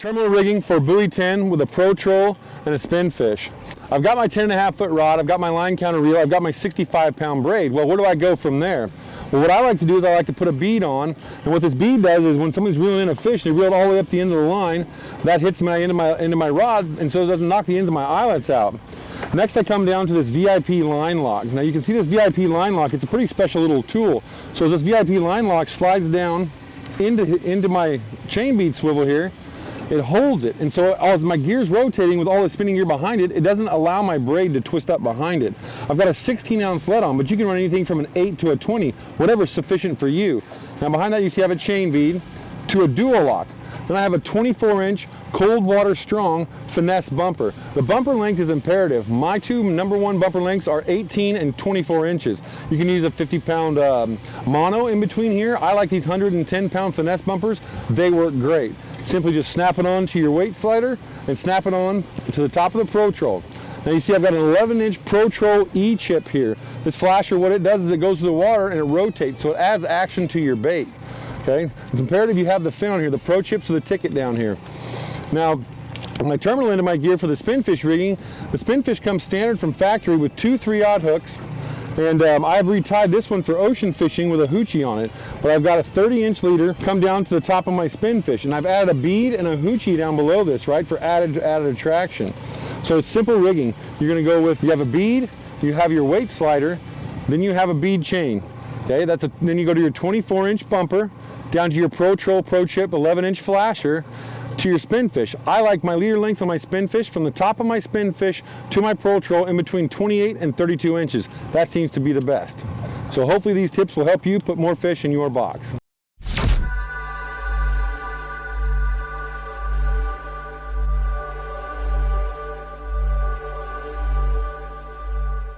Terminal rigging for buoy 10 with a ProTroll and a Spinfish. I've got my 10.5 foot rod, I've got my line counter reel, I've got my 65 pound braid. Well, where do I go from there? Well, what I like to do is I like to put a bead on, and what this bead does is when somebody's reeling in a fish and they reel it all the way up the end of the line, that hits into my rod, and so it doesn't knock the ends of my eyelets out. Next, I come down to this VIP line lock. Now you can see this VIP line lock, it's a pretty special little tool. So this VIP line lock slides down into my chain bead swivel here. It holds it, and so as my gear's rotating with all the spinning gear behind it, it doesn't allow my braid to twist up behind it. I've got a 16-ounce lead on, but you can run anything from an 8 to a 20, whatever's sufficient for you. Now behind that you see I have a chain bead to a dual lock. Then I have a 24-inch cold water strong finesse bumper. The bumper length is imperative. My two #1 bumper lengths are 18 and 24 inches. You can use a 50-pound mono in between here. I like these 110-pound finesse bumpers. They work great. Simply just snap it on to your weight slider and snap it on to the top of the ProTroll. Now you see I've got an 11-inch ProTroll E-chip here. This flasher, what it does is it goes to the water and it rotates, so it adds action to your bait. Okay, it's imperative you have the fin on here, the Pro chips with the ticket down here. Now, my terminal end of my gear for the Spinfish rigging, the Spinfish comes standard from factory with 2 3/0 hooks, and I've retied this one for ocean fishing with a hoochie on it, but I've got a 30-inch leader come down to the top of my Spinfish, and I've added a bead and a hoochie down below this, right, for added attraction. So it's simple rigging. You're going to go with, you have a bead, you have your weight slider, then you have a bead chain. Okay, then you go to your 24-inch bumper, down to your ProTroll Pro Chip 11-inch flasher, to your Spinfish. I like my leader lengths on my Spinfish from the top of my Spinfish to my ProTroll in between 28 and 32 inches. That seems to be the best. So hopefully these tips will help you put more fish in your box.